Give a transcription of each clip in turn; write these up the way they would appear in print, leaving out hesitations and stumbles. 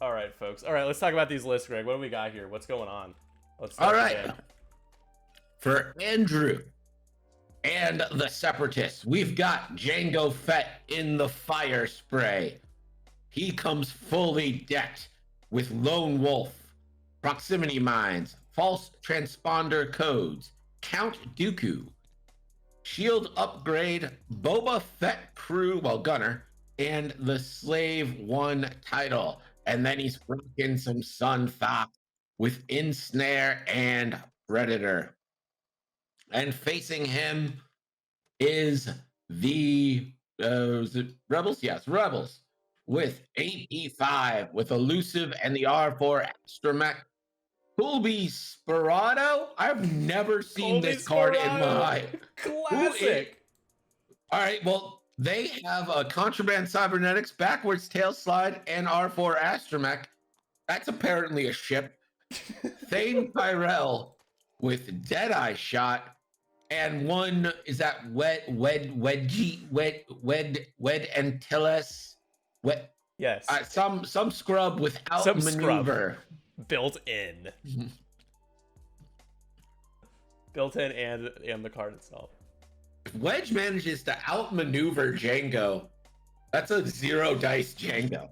All right, folks. All right, let's talk about these lists, Greg. What do we got here? What's going on? Let's All start right. today. For Andrew and the Separatists, we've got Django Fett in the fire spray. He comes fully decked with Lone Wolf, proximity mines, false transponder codes, Count Dooku, shield upgrade, Boba Fett crew, well, gunner, and the Slave 1 title. And then he's rocking some Sun Fox with Ensnare and Predator. And facing him is the is it Rebels? Yes, Rebels with AP5 with Elusive and the R4 Astromech. Colby Sperado. I've never seen Colby this card in my Sperado. life. Classic. All right, well, they have a Contraband Cybernetics, Backwards Tail Slide, and R4 Astromech. That's apparently a ship. Thane Tyrell with Deadeye Shot, and one is that Wed Antilles. Yes. Some scrub without Some maneuver. scrub built in. Built in and the card itself. If Wedge manages to outmaneuver Django, that's a 0 dice Django.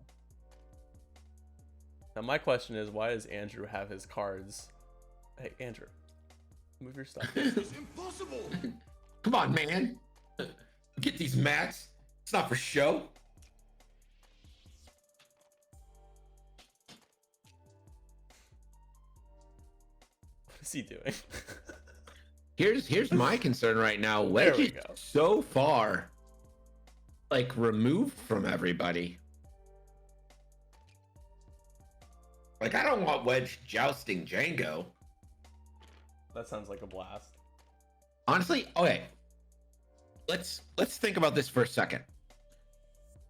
Now my question is, why does Andrew have his cards? Hey, Andrew, move your stuff. It's impossible. Come on, man. Get these mats. It's not for show. What is he doing? Here's my concern right now. Wedge is so far, like, removed from everybody. Like, I don't want Wedge jousting Django. That sounds like a blast. Honestly, okay. Let's think about this for a second.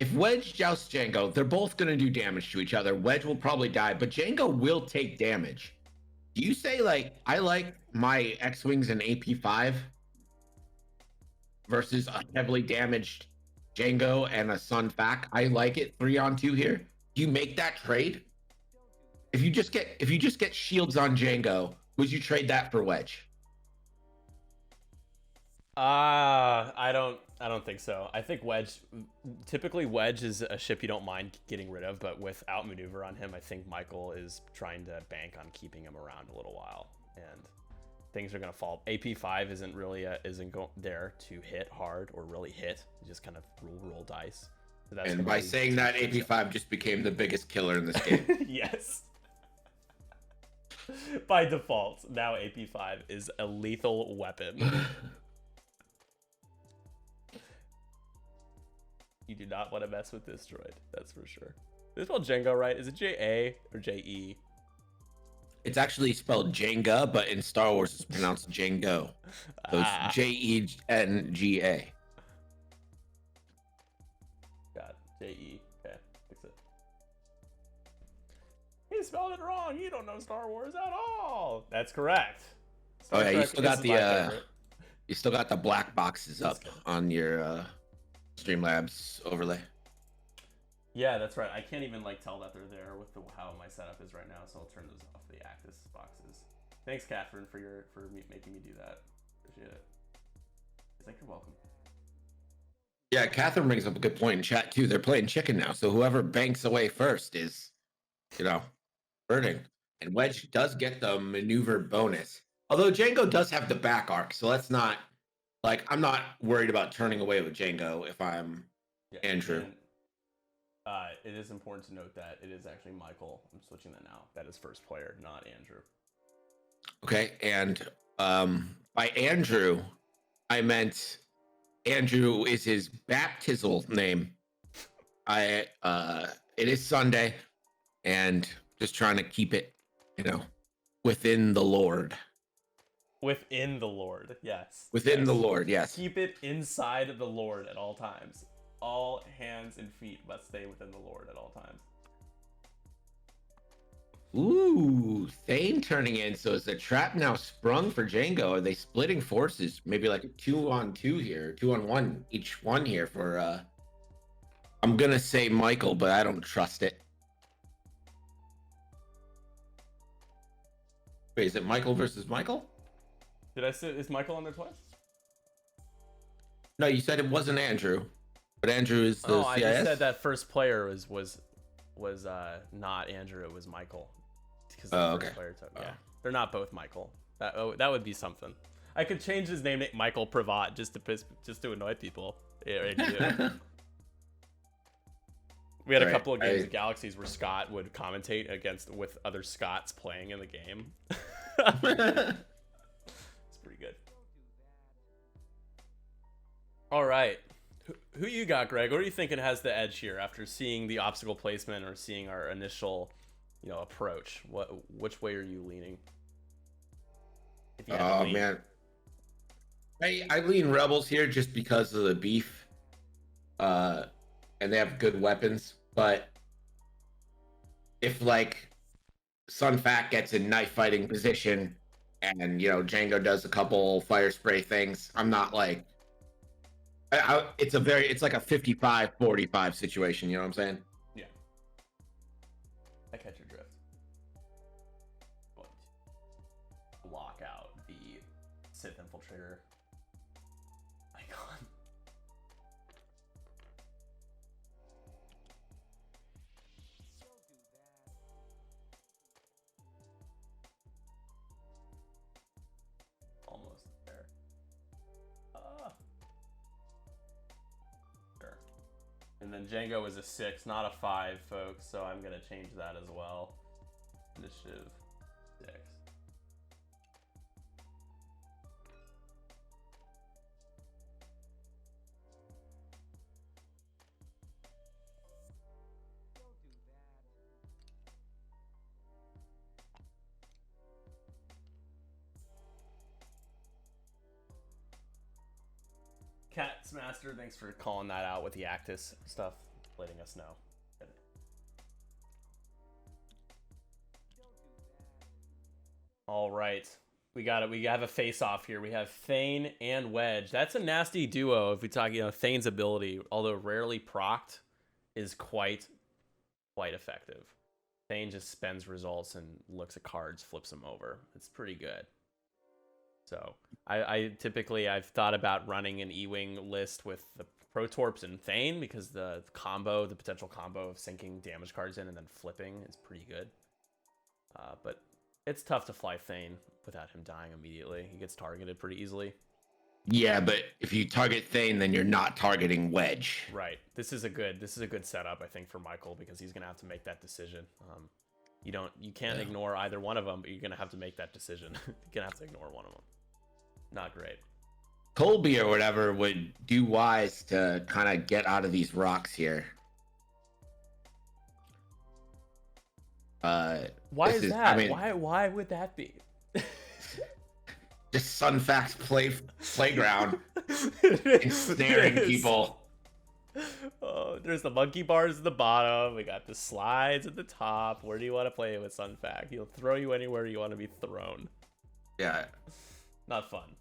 If Wedge jousts Django, they're both going to do damage to each other. Wedge will probably die, but Django will take damage. Do you say, like, I like my X-Wings in AP5 versus a heavily damaged Django and a Sun Fac? I like it 3-on-2 here. Do you make that trade? If you just get shields on Django, would you trade that for Wedge? I don't think so. I think typically Wedge is a ship you don't mind getting rid of, but with outmaneuver on him, I think Michael is trying to bank on keeping him around a little while, and things are gonna fall. AP5 isn't really there to hit hard or really hit. You just kind of roll dice. So that's, and by saying that, AP5 just became the biggest killer in this game. Yes. By default, now AP5 is a lethal weapon. You do not want to mess with this droid, that's for sure. Is it spelled Django, right? Is it J-A or J-E? It's actually spelled Jenga, but in Star Wars it's pronounced Django. So it's J-E-N-G-A. Got it. J-E. Okay, fix it. He spelled it wrong. You don't know Star Wars at all. That's correct. Star Trek, you still got the black boxes up on your Streamlabs overlay. Yeah, that's right. I can't even tell that they're there with how my setup is right now, so I'll turn those off, the Actus boxes. Thanks, Catherine, for making me do that. Appreciate it. It's like, you're welcome. Yeah, Catherine brings up a good point in chat too. They're playing chicken now, so whoever banks away first is, burning. And Wedge does get the maneuver bonus. Although Django does have the back arc, so that's not I'm not worried about turning away with Django if I'm Andrew. And, it is important to note that it is actually Michael. I'm switching that now. That is first player, not Andrew. Okay, and by Andrew, I meant Andrew is his baptismal name. It is Sunday, and just trying to keep it, within the Lord. Within the Lord, yes. Within the Lord, yes. Keep it inside the Lord at all times. All hands and feet must stay within the Lord at all times. Ooh, Thane turning in. So is the trap now sprung for Django? Are they splitting forces? Maybe like a 2-on-2 here, 2-on-1 each one here for I'm gonna say Michael, but I don't trust it. Wait, is it Michael versus Michael? Did I say is Michael on there twice? No, you said it wasn't Andrew, but Andrew is the Oh, I CIS. just said that first player was not Andrew. It was Michael. Because the Oh, first okay. player took. Yeah, they're not both Michael. That would be something. I could change his name to Michael Prevot just to annoy people. Yeah, we had a couple of games of Galaxies where Scott would commentate with other Scots playing in the game. It's pretty good. All right. Who you got, Greg? What are you thinking has the edge here after seeing the obstacle placement or seeing our initial, approach? Which way are you leaning? If you had to lean. Man, I lean Rebels here just because of the beef, and they have good weapons. But if like Sun Fac gets in knife fighting position, and Django does a couple fire spray things, I'm not like. It's like a 55-45 situation. You know what I'm saying? Yeah. I catch your drift. But lock out the Sith Infiltrator icon. Almost there. Sure. And then Django is a 6, not a 5, folks, so I'm going to change that as well. Initiative 6. Cat's Master, thanks for calling that out with the Actus stuff, letting us know. All right, we got it. We have a face-off here. We have Thane and Wedge. That's a nasty duo. If we talk, Thane's ability, although rarely procced, is quite effective. Thane just spends results and looks at cards, flips them over. It's pretty good. So I typically I've thought about running an E-Wing list with the Protorps and Thane because the potential combo of sinking damage cards in and then flipping is pretty good. But it's tough to fly Thane without him dying immediately. He gets targeted pretty easily. Yeah, but if you target Thane, then you're not targeting Wedge. Right. This is a good setup, I think, for Michael because he's gonna have to make that decision. You can't ignore either one of them, but you're gonna have to make that decision. You're gonna have to ignore one of them. Not great. Colby or whatever would do wise to kind of get out of these rocks here. Why is that? I mean, why would that be? Just Sun Fac's playground, ensnaring people. Oh, there's the monkey bars at the bottom. We got the slides at the top. Where do you want to play with Sun Fac? He'll throw you anywhere you want to be thrown. Yeah. Not fun.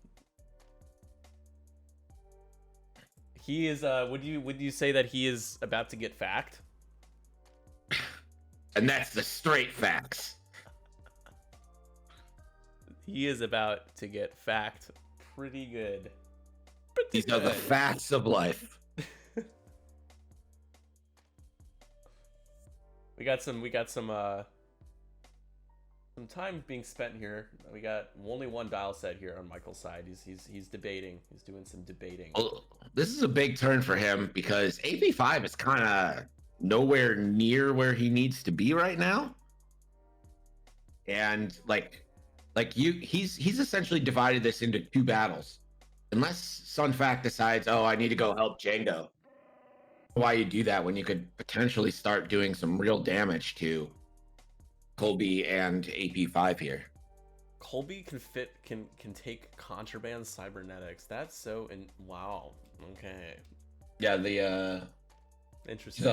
He is. Would you say that he is about to get fact? And that's the straight facts. He is about to get fact pretty good. These are the facts of life. We got some time being spent here. We got only one dial set here on Michael's side. He's debating. He's doing some debating. Well, this is a big turn for him because AP5 is kind of nowhere near where he needs to be right now. And he's essentially divided this into two battles. Unless Sun Fac decides, oh, I need to go help Django. Why you do that when you could potentially start doing some real damage to Colby and AP5 here? Colby can take contraband cybernetics. That's so wow. Okay. Yeah, the interesting.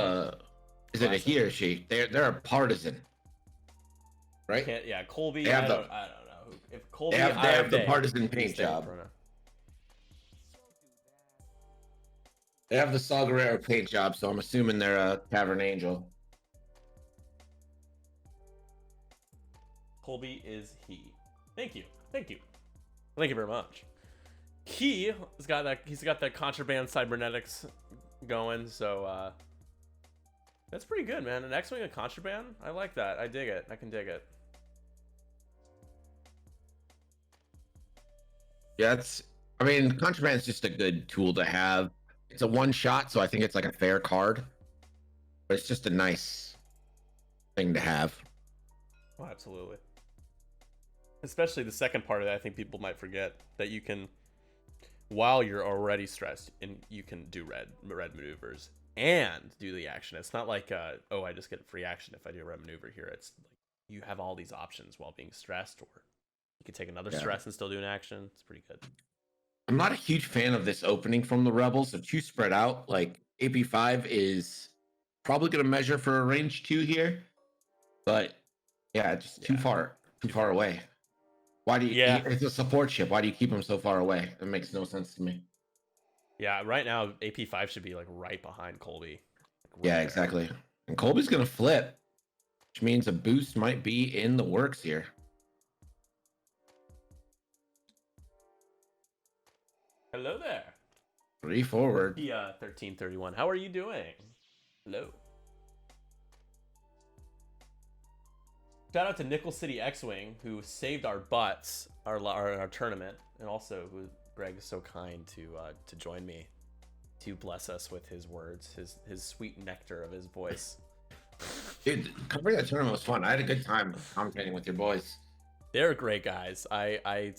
Is it a he or she? They're a partisan, right? Yeah, Colby. I don't know if Colby. They have the partisan paint job. They have the Saw Gerrera paint job, so I'm assuming they're a Tavern Angel. Colby is he. Thank you. Thank you. Thank you very much. He's got that contraband cybernetics going, so that's pretty good, man. An X-Wing and contraband? I like that. I dig it. I can dig it. Yeah, I mean, contraband is just a good tool to have. It's a one shot, so I think it's like a fair card. But it's just a nice thing to have. Oh, absolutely. Especially the second part of that, I think people might forget that you can, while you're already stressed, and you can do red maneuvers and do the action. It's not like, oh, I just get a free action if I do a red maneuver here. It's like you have all these options while being stressed, or you can take another stress and still do an action. It's pretty good. I'm not a huge fan of this opening from the Rebels. They're too spread out. Like AP5 is probably going to measure for a range 2 here, but yeah, just too far away. Why do you? Yeah, it's a support ship. Why do you keep him so far away? It makes no sense to me. Yeah, right now AP5 should be like right behind Colby. Like yeah, exactly. And Colby's going to flip, which means a boost might be in the works here. Hello there. 3 forward. Yeah, 1331. How are you doing? Hello. Shout out to Nickel City X-Wing, who saved our butts, our tournament, and also who Greg is so kind to join me, to bless us with his words, his sweet nectar of his voice. Dude, covering that tournament was fun. I had a good time commentating with your boys. They're great guys. I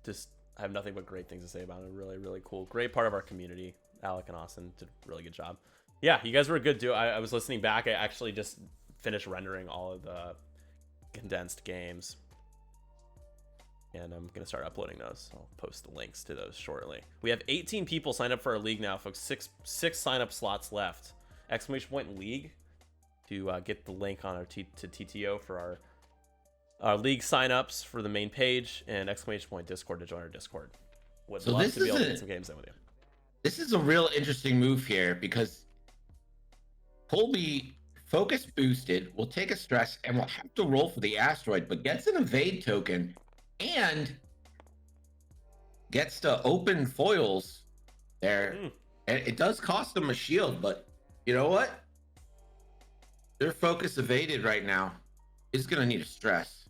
just have nothing but great things to say about them. Really, really cool. Great part of our community. Alec and Austin did a really good job. Yeah, you guys were a good duo. I was listening back. I actually just finished rendering all of the condensed games, and I'm gonna start uploading those. I'll post the links to those shortly. We have 18 people signed up for our league now, folks. Six sign up slots left. Exclamation point league to get the link on our to TTO for our league signups for the main page, and exclamation point Discord to join our Discord. Would love to be able to get some games in with you. This is a real interesting move here because Colby focus boosted, will take a stress, and will have to roll for the asteroid, but gets an evade token and gets to open foils there. And it does cost them a shield, but you know what? Their focus evaded right now is going to need a stress.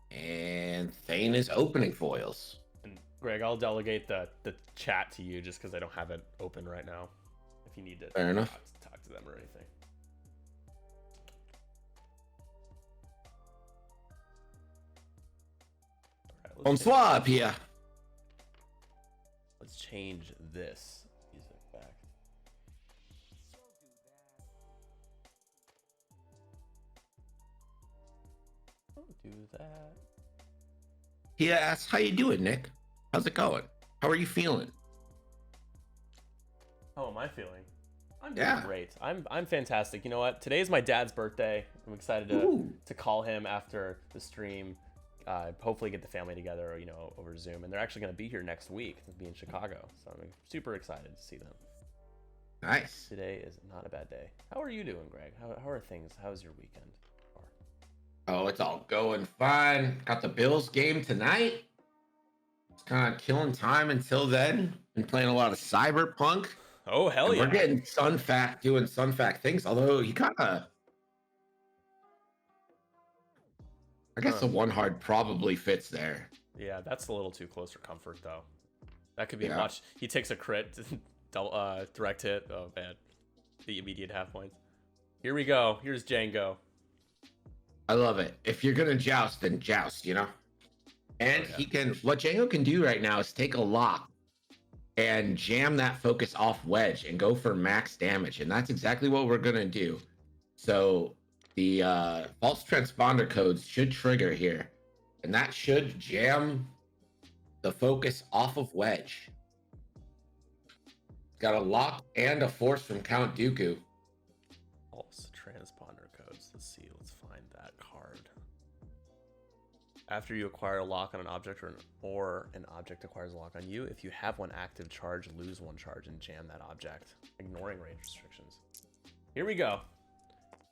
And Thane is opening foils. And Greg, I'll delegate the chat to you just because I don't have it open right now. If you need to Fair enough. Talk to them or anything. All right, Bonsoir, Pia. Let's change this music back. Don't do that. Pia asks, how you doing, Nick? How's it going? How are you feeling? How am I feeling? I'm doing great. I'm fantastic. You know what? Today's my dad's birthday. I'm excited to call him after the stream. Hopefully get the family together, you know, over Zoom. And they're actually going to be here next week. They'll be in Chicago. So I'm super excited to see them. Nice. Today is not a bad day. How are you doing, Greg? How are things? How's your weekend? Oh, it's all going fine. Got the Bills game tonight. It's kind of killing time until then. Been playing a lot of Cyberpunk. Oh, hell yeah. We're getting Sunfact doing Sunfact things, although he kind of... I guess the one hard probably fits there. Yeah, that's a little too close for comfort, though. That could be much. He takes a crit, direct hit. Oh, man. The immediate half points. Here we go. Here's Django. I love it. If you're going to joust, then joust, you know? And he can... What Django can do right now is take a lock and jam that focus off wedge and go for max damage. And that's exactly what we're going to do. So the false transponder codes should trigger here. And that should jam the focus off of wedge. Got a lock and a force from Count Dooku. False transponder codes. Let's see. Let's find that card. After you acquire a lock on an object or an object acquires a lock on you, if you have one active charge, lose one charge and jam that object, ignoring range restrictions. Here we go.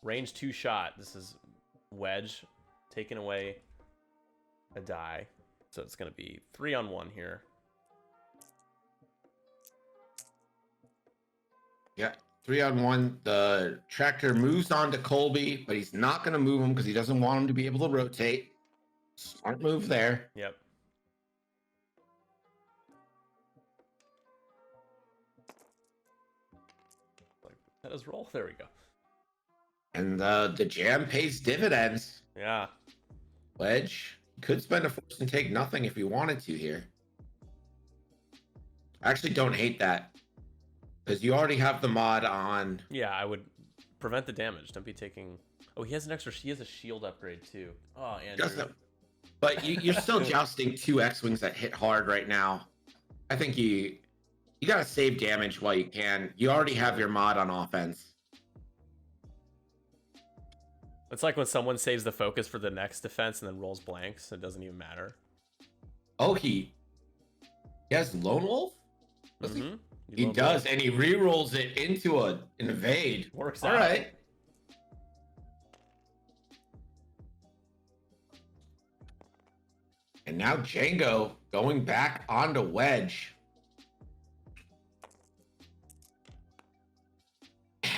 Range 2 shot. This is wedge taking away a die. So it's going to be 3-on-1 here. Yeah, 3-on-1. The tractor moves on to Colby, but he's not going to move him because he doesn't want him to be able to rotate. Smart move there. Yep. Let us roll. There we go. And the jam pays dividends. Yeah. Wedge could spend a force and take nothing if he wanted to here. I actually don't hate that because you already have the mod on. Yeah, I would prevent the damage. Don't be taking. Oh, he has an extra. He has a shield upgrade too. Oh, Andrew. But you're still jousting 2 X-wings that hit hard right now. I think you gotta save damage while you can. You already have your mod on offense. It's like when someone saves the focus for the next defense and then rolls blanks. It doesn't even matter. Oh, he has Lone Wolf? Does Mm-hmm. He does, and he re-rolls it into an evade. Works All out. right. And now Django going back onto Wedge.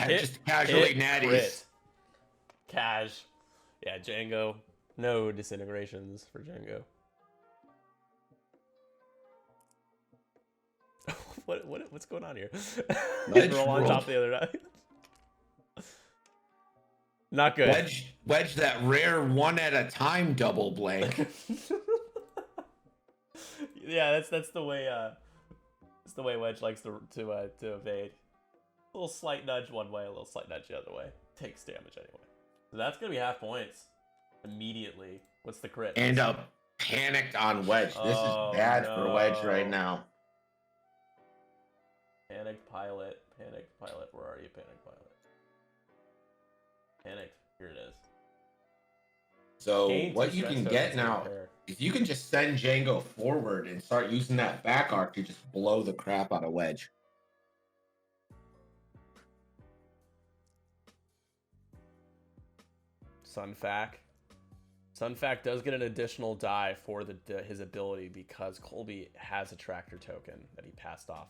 Just casually natties. Crit. Cash. Yeah, Django. No disintegrations for Django. What's going on here? Roll on top of the other die. Not good. Wedge that rare 1 at a time double blank. Yeah, that's the way Wedge likes to evade. A little slight nudge one way, a little slight nudge the other way. Takes damage anyway. So that's gonna be half points immediately. What's the crit? And panicked on Wedge. This is bad for Wedge right now. Panicked pilot. Where are you, panicked pilot? Panicked. Here it is. So what you can get now is you can just send Django forward and start using that back arc to just blow the crap out of Wedge. Sunfac does get an additional die for his ability because Colby has a tractor token that he passed off.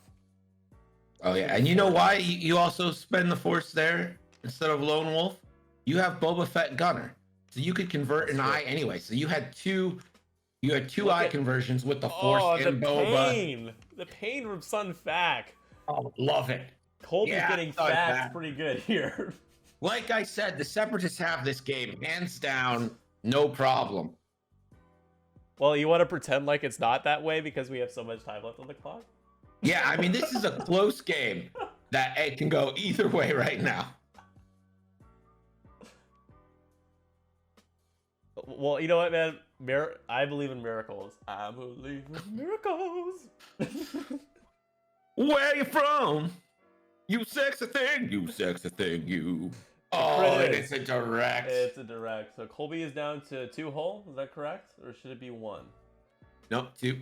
Oh yeah, and you know why you also spend the force there instead of Lone Wolf? You have Boba Fett Gunner, so you could convert an eye anyway. So you had two eye conversions with the force in Boba. The pain from Sunfac. Oh, love it. Colby's getting fat pretty good here. Like I said, the Separatists have this game hands down, no problem. Well, you want to pretend like it's not that way because we have so much time left on the clock? Yeah, I mean, this is a close game that it can go either way right now. Well, you know what, man? I believe in miracles. I believe in miracles. Where you from? You sexy thing, you. Oh, and it's a direct. It's a direct. So Colby is down to 2 hull. Is that correct? Or should it be 1? Nope, 2.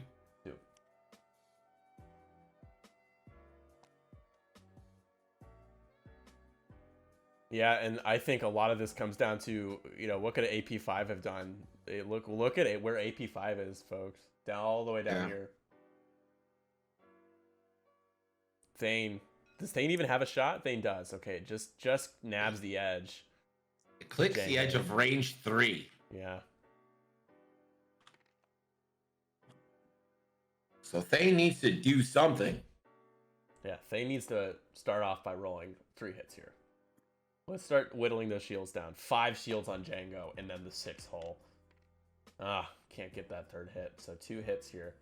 2. Yeah, and I think a lot of this comes down to, what could an AP5 have done? Look at it, where AP5 is, folks. Down all the way down here. Thane. Does Thane even have a shot? Thane does. Okay, just nabs the edge. It clicks the edge of range 3. Yeah. So Thane needs to do something. Yeah, Thane needs to start off by rolling 3 hits here. Let's start whittling those shields down. 5 shields on Django, and then the 6 hull. Can't get that 3rd hit. So 2 hits here.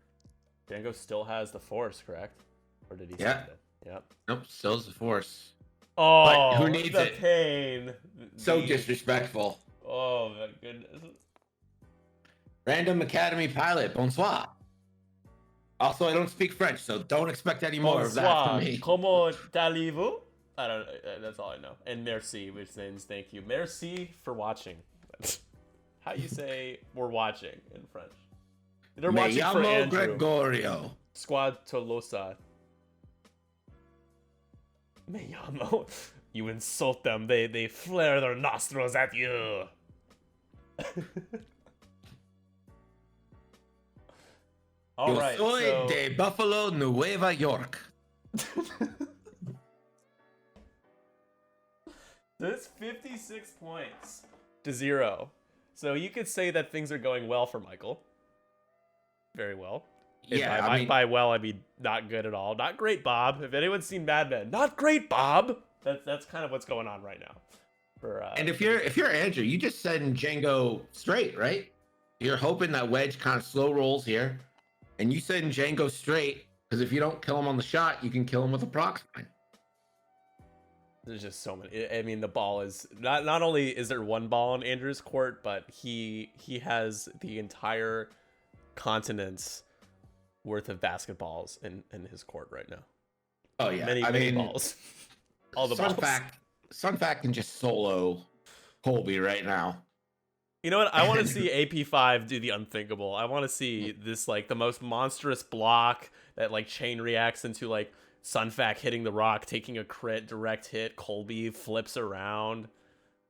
Django still has the force, correct? Or did he send it? Yep. Nope, still has the force. Oh, but who needs the it? Pain. So disrespectful. Oh my goodness. Random Academy pilot, bonsoir. Also, I don't speak French, so don't expect any more of that from me. Comment allez-vous? I don't know. That's all I know. And merci, which means thank you. Merci for watching. That's how you say we're watching in French. They're watching for Andrew. Gregorio. Squad Tolosa. Me llamo. You insult them, they flare their nostrils at you. All Yo right, soy so de Buffalo, Nueva York. That's 56 points to 0. So you could say that things are going well for Michael. Very well. Yeah, I mean, by well, I mean not good at all. Not great, Bob. If anyone's seen Mad Men, not great, Bob. That's kind of what's going on right now. And if you're Andrew, you just said Django straight, right? You're hoping that Wedge kind of slow rolls here, and you said Django straight because if you don't kill him on the shot, you can kill him with a proc sign. There's just so many. I mean, the ball is not only is there one ball in Andrew's court, but he has the entire continent's worth of basketballs in his court right now. Oh yeah, many balls. All the balls. Sunfac can just solo Colby right now. You know what? I want to see AP5 do the unthinkable. I want to see this like the most monstrous block that like chain reacts into like Sunfac hitting the rock, taking a crit, direct hit. Colby flips around,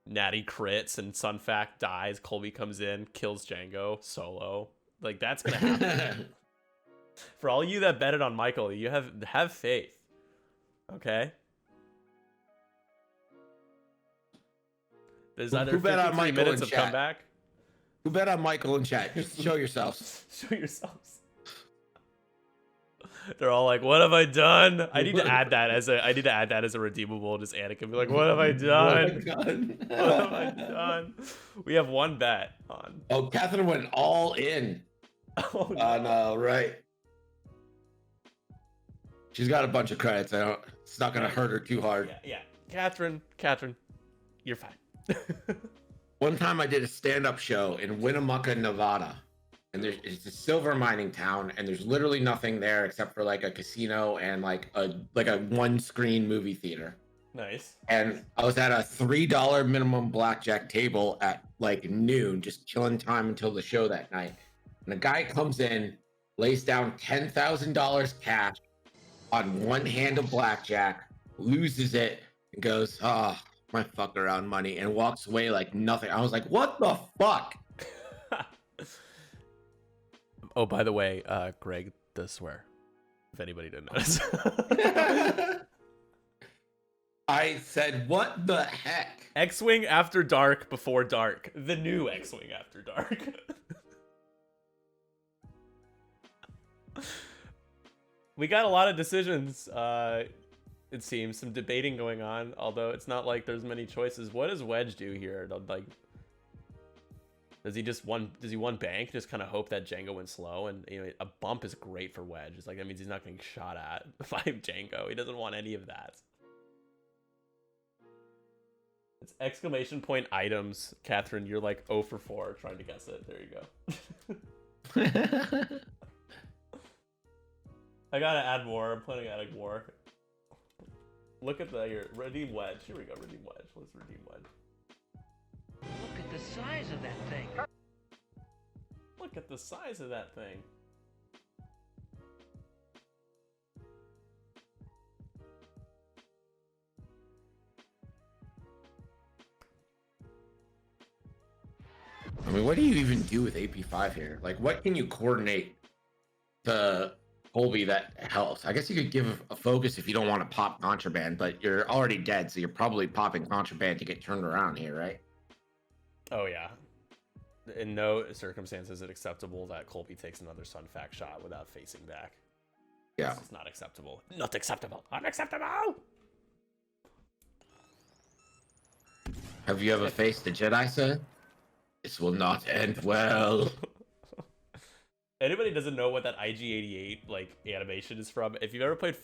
natty crits, and Sunfac dies. Colby comes in, kills Django solo. Like that's gonna happen. For all you that betted on Michael, you have faith. Okay. There's either 53 minutes of comeback. Who bet on Michael in chat? Just show yourselves. Show yourselves. They're all like, "What have I done?" I need to add that as a redeemable. Just Anakin be like, "What have I done? What have I done?" We have one bet on. Oh, Catherine went all in. Oh no, right. She's got a bunch of credits. It's not gonna hurt her too hard. Yeah. Catherine, you're fine. One time I did a stand-up show in Winnemucca, Nevada, and it's a silver mining town, and there's literally nothing there except for like a casino and like a one-screen movie theater. Nice. And I was at a $3 minimum blackjack table at like noon, just killing time until the show that night. And a guy comes in, lays down $10,000 cash on one hand of blackjack, loses it, and goes, "Oh, my fuck around money," and walks away like nothing. I was like, what the fuck? Oh, by the way, Greg does swear, if anybody didn't notice. I said, what the heck? X-Wing After Dark Before Dark. The new X-Wing After Dark. We got a lot of decisions. It seems some debating going on, although it's not like there's many choices. What does Wedge do here? Like, does he one bank? Just kind of hope that Django went slow, and you know, a bump is great for Wedge. It's like that means he's not getting shot at by Django. He doesn't want any of that. It's exclamation point items. Catherine, you're like 0 for 4 trying to guess it. There you go. I gotta add more. I'm planning on adding more. Look at your redeem Wedge. Here we go, redeem Wedge. Let's redeem Wedge. Look at the size of that thing. Look at the size of that thing. I mean, what do you even do with AP5 here? Like, what can you coordinate to Colby that helps? I guess you could give a focus if you don't want to pop contraband, but you're already dead, so you're probably popping contraband to get turned around here, right? Oh yeah. In no circumstances is it acceptable that Colby takes another Sunfac shot without facing back. Yeah. This is not acceptable. Not acceptable. Unacceptable! Have you ever faced a Jedi, sir? This will not end well. Anybody doesn't know what that IG-88 like animation is from? If you've ever played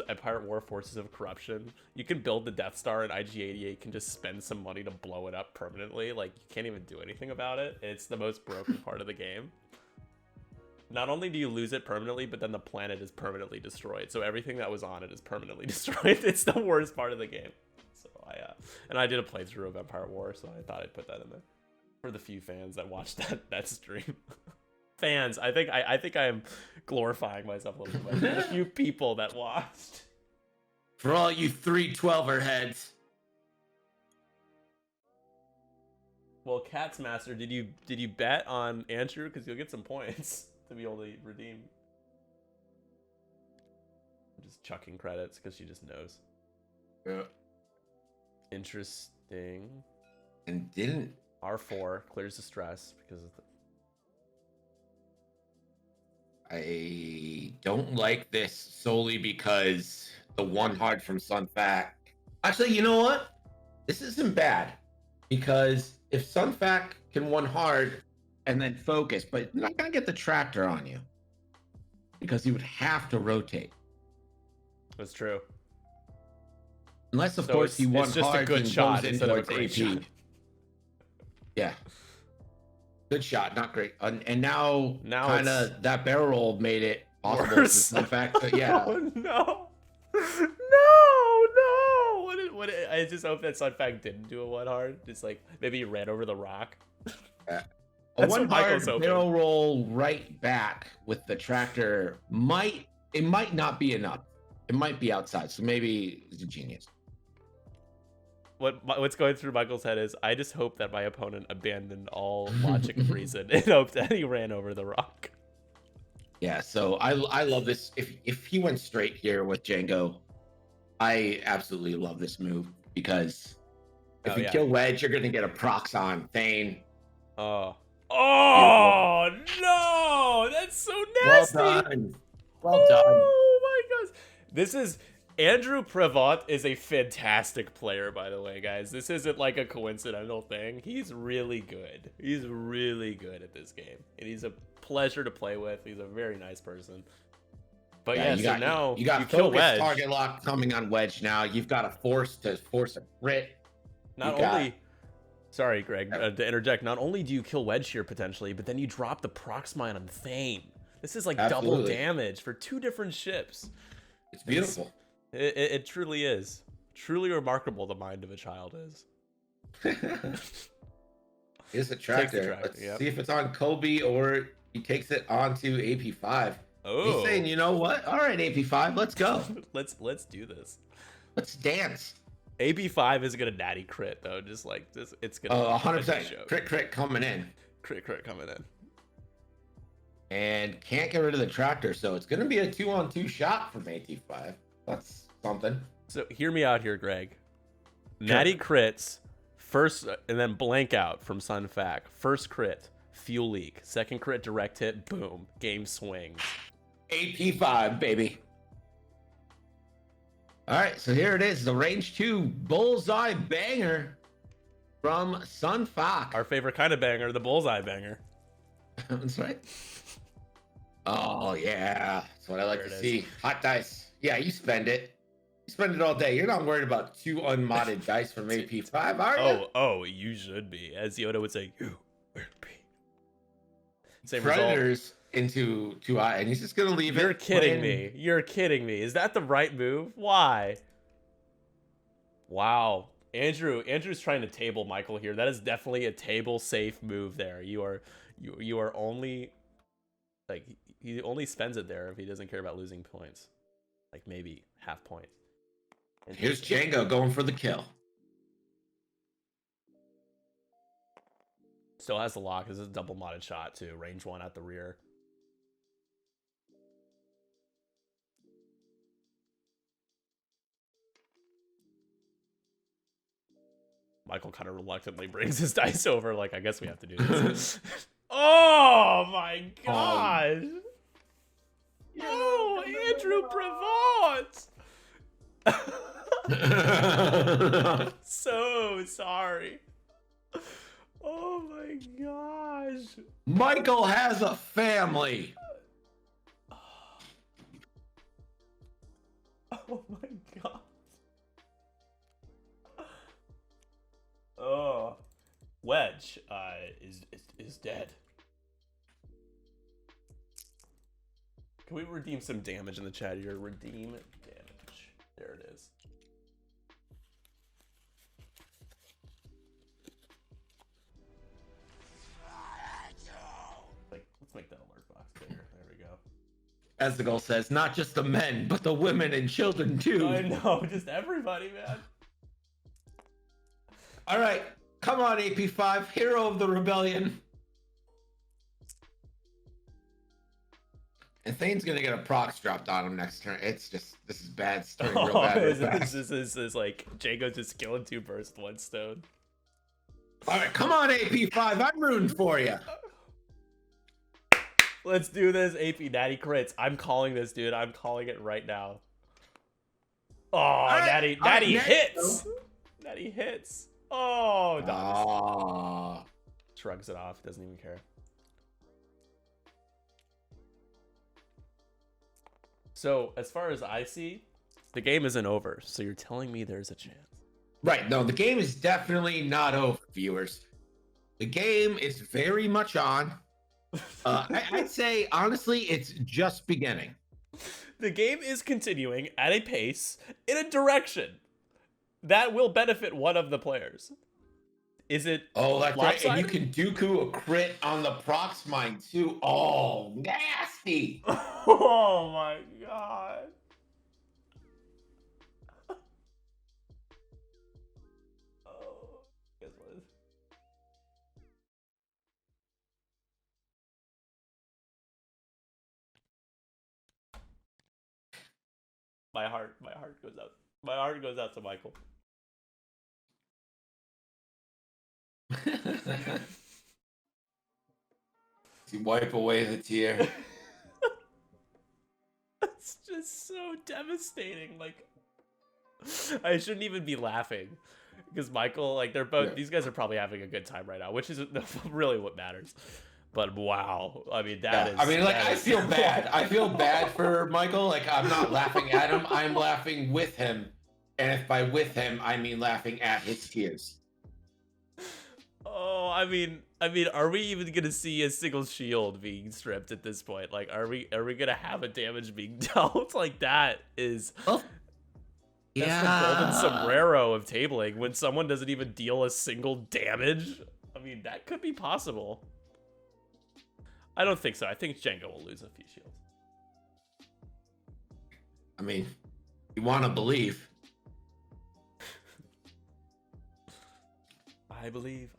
Empire at War Forces of Corruption, you can build the Death Star and IG-88 can just spend some money to blow it up permanently. Like, you can't even do anything about it. It's the most broken part of the game. Not only do you lose it permanently, but then the planet is permanently destroyed. So everything that was on it is permanently destroyed. It's the worst part of the game. So I did a playthrough of Empire at War, so I thought I'd put that in there for the few fans that watched that stream. Fans, I think I am glorifying myself a little bit. The few people that watched. For all you 312er heads, Well, Cat's Master, did you bet on Andrew? Because you'll get some points to be able to redeem. I'm just chucking credits because she just knows. Yeah. Interesting. And didn't. R4 clears the stress because of the... I don't like this solely because the one hard from Sunfac. Actually, you know what? This isn't bad because if Sunfac can one hard and then focus, but you're not gonna get the tractor on you because he would have to rotate. That's true. Unless, of So course, he it's won just a hard good and shot goes instead into of a a great KP. shot. Yeah. Good shot, not great. And now kind it's of that barrel roll made it possible for worse. Sunfac. But yeah. Oh no. No. I just hope that Sunfac didn't do a one hard. Just like maybe he ran over the rock. A That's one what Michael's hard hoping. barrel roll right back with the tractor might not be enough. It might be outside, so maybe it's a genius. What's going through Michael's head is I just hope that my opponent abandoned all logic of reason and hoped that he ran over the rock. Yeah, so I love this. If he went straight here with Django, I absolutely love this move because if you kill Wedge, you're gonna get a prox on Thane. Oh no! That's so nasty. Well done. Well done. Oh my gosh! This is Andrew Prevot is a fantastic player, by the way, guys. This isn't like a coincidental thing. He's really good. He's really good at this game, and he's a pleasure to play with. He's a very nice person. But now you got kill focus Wedge. Target lock coming on Wedge now. You've got a force a crit. Sorry, Greg, to interject. Not only do you kill Wedge here potentially, but then you drop the prox mine on Thane. This is like double damage for 2 different ships. It's beautiful. It truly is. Truly remarkable, the mind of a child is. Here's the tractor. Let's see if it's on Kobe or he takes it onto AP5. Oh. He's saying, you know what? All right, AP5, let's go. let's do this. Let's dance. AP5 is gonna natty crit though, it's gonna 100% crit coming in. Crit coming in. And can't get rid of the tractor, so it's gonna be a 2-on-2 shot from AP5. That's something. So hear me out here, Greg. Natty crits first, and then blank out from Sunfac. First crit, fuel leak. Second crit, direct hit. Boom, game swings. AP5, baby. All right, so here it is, the range 2 bullseye banger from Sunfac. Our favorite kind of banger, the bullseye banger. That's right. Oh yeah, that's what I like to see. Hot dice. Yeah, you spend it. You spend it all day. You're not worried about 2 unmodded dice from AP5, are you? Oh, you should be. As Yoda would say, you will be. Same Predators result. Into 2i, and he's just gonna leave it. You're kidding me. You're kidding me. Is that the right move? Why? Wow. Andrew's trying to table Michael here. That is definitely a table safe move there. You are only like he only spends it there if he doesn't care about losing points. Like maybe half point. And here's Django going for the kill. Still has the lock. This is a double modded shot too. Range 1 at the rear. Michael kind of reluctantly brings his dice over, like, I guess we have to do this. Oh my gosh! Oh, Andrew Prevot! So sorry. Oh my gosh. Michael has a family. Oh my god. Oh, Wedge is dead. Can we redeem some damage in the chat here? Redeem damage. There it is. Let's make that alert box bigger. There we go. As the goal says, not just the men, but the women and children too. I know, just everybody, man. All right, Come on, AP5, hero of the rebellion. And Thane's gonna get a procs dropped on him next turn. It's just, this is bad. It's turning real bad real fast. This is like Django just killing 2 burst 1 stone. All right, come on, AP5. I'm rooting for you. Let's do this, AP Natty crits. I'm calling this, dude. I'm calling it right now. Oh, right, Natty hits. Natty hits. Oh, dies. Shrugs it off. Doesn't even care. So, as far as I see, the game isn't over. So you're telling me there's a chance. Right. No, the game is definitely not over, viewers. The game is very much on. I'd say, honestly, it's just beginning. The game is continuing at a pace in a direction that will benefit one of the players. Is it? Oh, that's lopsided? right. And you can Dooku a crit on the procs mine too. Oh, nasty. Oh my god. Oh, guess what? My heart goes out. My heart goes out to Michael. You wipe away the tear. It's just so devastating. Like, I shouldn't even be laughing because Michael, like, they're both, these guys are probably having a good time right now, which is really what matters. But wow, I mean, that is. I mean, like, I feel bad. I feel bad for Michael. Like, I'm not laughing at him. I'm laughing with him. And if by with him, I mean laughing at his tears. Oh, I mean, are we even gonna see a single shield being stripped at this point? Like, are we gonna have a damage being dealt? Like, that is. Oh. That's the golden sombrero of tabling when someone doesn't even deal a single damage. I mean, that could be possible. I don't think so. I think Django will lose a few shields. I mean, you want to believe. I believe.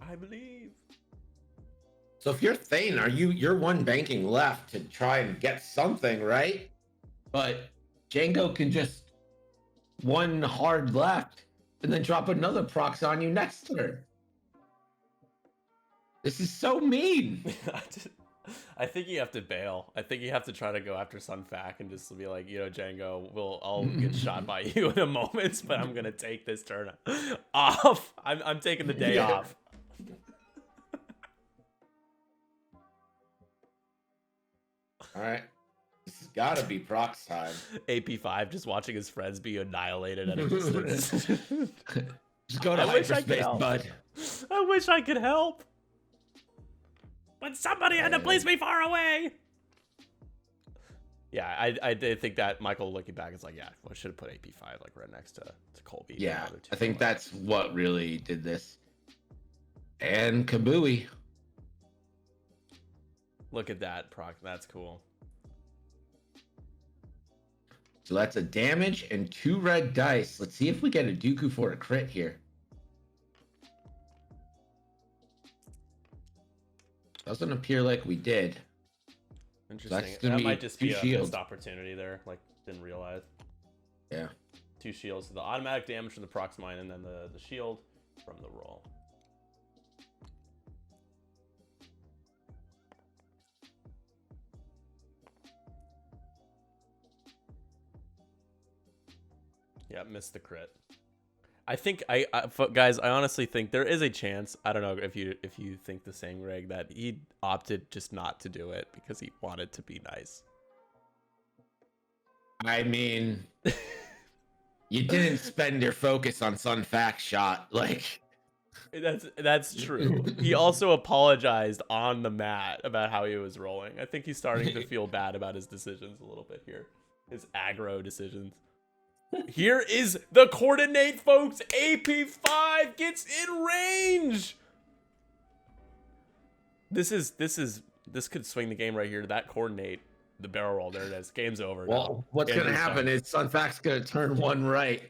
So if you're Thane, you're one banking left to try and get something, right? But Django can just one hard left and then drop another procs on you next turn. This is so mean. I think you have to bail. I think you have to try to go after Sunfac and just be like, you know, Django, I'll get shot by you in a moment, but I'm gonna take this turn off. I'm taking the day off. All right. This has got to be procs time. AP5 just watching his friends be annihilated at a distance. Just go to hyperspace, bud. I wish I could help. But somebody had to place me far away. Yeah, I did think that Michael, looking back, is like, yeah, I should have put AP5 like right next to Colby. Yeah, I think that's what really did this. And Kabooey. Look at that proc. That's cool. So that's a damage and 2 red dice. Let's see if we get a Dooku for a crit here. Doesn't appear like we did. Interesting. That might just be a missed opportunity there. Like, didn't realize. Yeah. 2 shields. So the automatic damage from the prox mine and then the shield from the roll. Yeah, missed the crit. I think guys, I honestly think there is a chance. I don't know if you think the same, Greg, that he opted just not to do it because he wanted to be nice. I mean, you didn't spend your focus on Sunfac shot, like. That's true. He also apologized on the mat about how he was rolling. I think he's starting to feel bad about his decisions a little bit here, his aggro decisions. Here is the coordinate, folks. AP5 gets in range. This could swing the game right here. That coordinate, the barrel roll, there it is. Game's over. Well, what's going to happen is Sunfac's going to turn one right,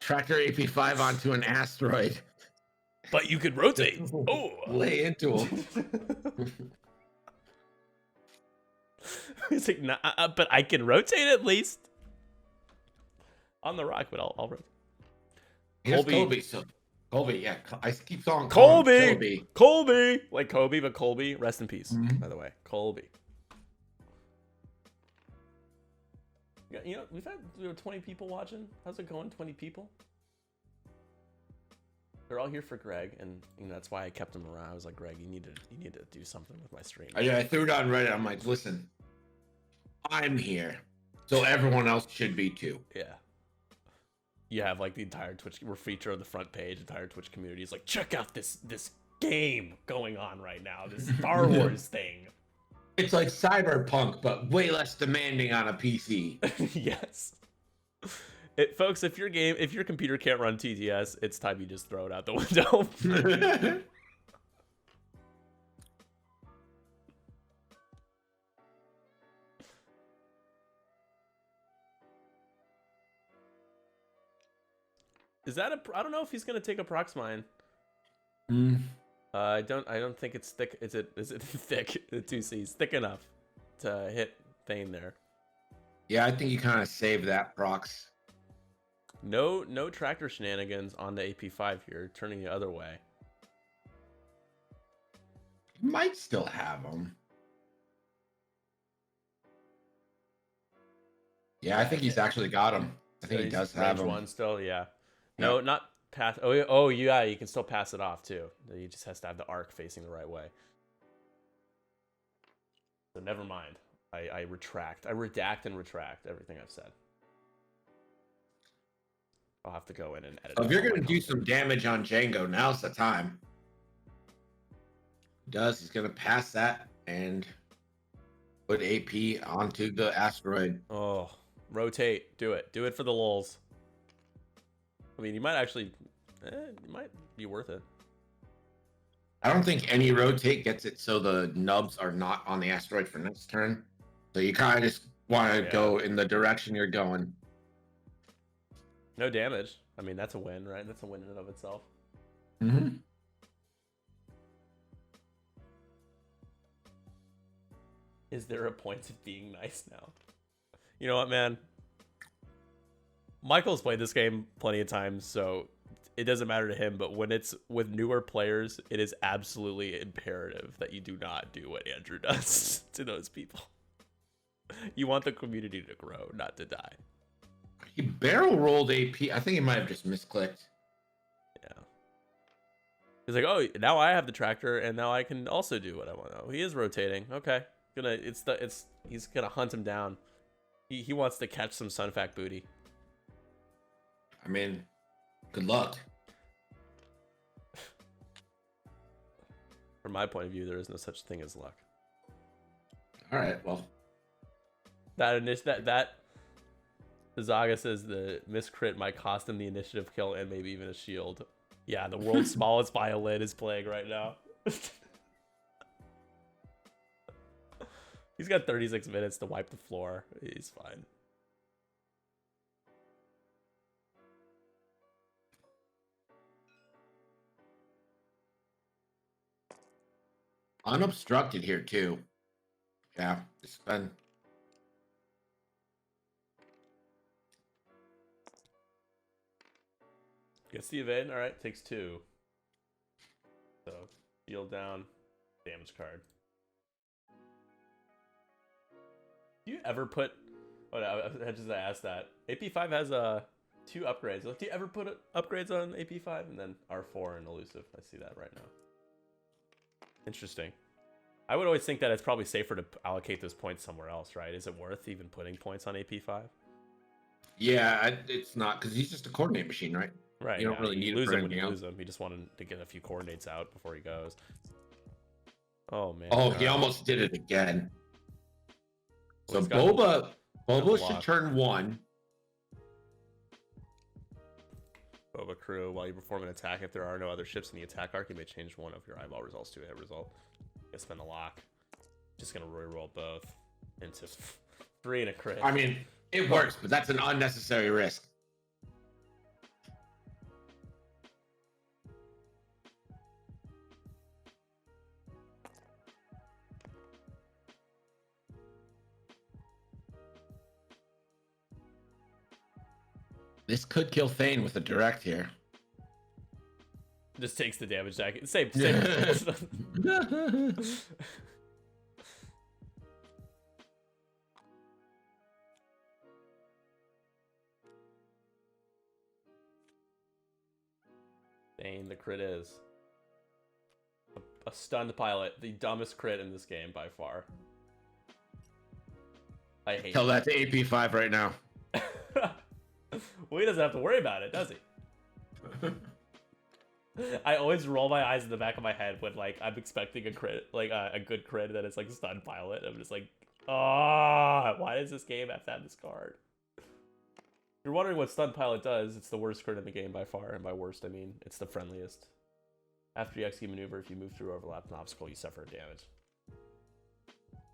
tractor AP5 onto an asteroid. But you could rotate. Oh. Lay into him. He's like, nah, but I can rotate at least. On the rock, but I'll rotate. Here's Colby. So Colby, yeah, I keep calling Colby. Colby, like Kobe, but Colby, rest in peace. By the way, Colby. Yeah, you know, we've had 20 people watching. How's it going? 20 people. They're all here for Greg, and you know, that's why I kept him around. I was like, Greg, you need to do something with my stream. I threw it on Reddit. I'm like, listen, I'm here, so everyone else should be too. Yeah. You have like the entire Twitch, we're featured on the front page. Entire Twitch community is like, check out this game going on right now. This Star Wars thing. It's like Cyberpunk, but way less demanding on a PC. Yes. Folks, if your computer can't run TTS, it's time you just throw it out the window. Is that I don't know if he's gonna take a prox mine. I don't think it's thick. Is it thick? The 2C's thick enough to hit Thane there. Yeah, I think you kind of save that prox. No tractor shenanigans on the AP5 here, turning the other way. Might still have them. Yeah, I think he's actually got him. I think he does have him. One still, yeah. No, not pass. Oh, yeah, you can still pass it off too. You just has to have the arc facing the right way. So never mind. I retract. I redact and retract everything I've said. I'll have to go in and edit. If you're going to do some damage on Django, now's the time. He's going to pass that and put AP onto the asteroid. Oh, rotate. Do it. Do it for the lulz. I mean, you might actually... it might be worth it. I don't think any rotate gets it so the nubs are not on the asteroid for next turn. So you kind of just want to go in the direction you're going. No damage. I mean, that's a win, right? That's a win in and of itself. Mm-hmm. Is there a point of being nice now? You know what, man? Michael's played this game plenty of times, so it doesn't matter to him. But when it's with newer players, it is absolutely imperative that you do not do what Andrew does to those people. You want the community to grow, not to die. He barrel rolled AP. I think he might have just misclicked. Yeah. He's like, oh, now I have the tractor, and now I can also do what I want. Oh, he is rotating. Okay, he's gonna hunt him down. He wants to catch some Sunfac booty. I mean, good luck. From my point of view, there is no such thing as luck. All right, well. That Zaga says the miscrit might cost him the initiative kill and maybe even a shield. Yeah, the world's smallest violin is playing right now. He's got 36 minutes to wipe the floor. He's fine. Unobstructed here, too. Yeah, it's been... Gets the evade. All right, takes 2. So, shield down, damage card. Do you ever put... Oh, I just asked that. AP5 has 2 upgrades. Like, do you ever put upgrades on AP5? And then R4 and elusive. I see that right now. Interesting. I would always think that it's probably safer to allocate those points somewhere else, right? Is it worth even putting points on AP5? Yeah, it's not, because he's just a coordinate machine, right? Right. You don't really need lose it for him when you anything lose him. He just wanted to get a few coordinates out before he goes. Oh man. Oh, he almost did it again. So Well, Boba should turn 1. Boba crew, while you perform an attack, if there are no other ships in the attack arc, you may change one of your eyeball results to a hit result. You spend a lock. Just gonna reroll both into 3 and a crit. I mean, it works, but that's an unnecessary risk. This could kill Thane with a direct here. Just takes the damage jacket. Same. Dang, the crit is a stunned pilot, the dumbest crit in this game by far. I hate Tell that to AP5 right now. Well, he doesn't have to worry about it, does he? I always roll my eyes in the back of my head when like I'm expecting a crit, like a good crit that is like stunned pilot. I'm just like, ah, why does this game have to have this card? If you're wondering what stunned pilot does, it's the worst crit in the game by far, and by worst I mean it's the friendliest. After you execute maneuver, if you move through or overlap an obstacle, you suffer damage.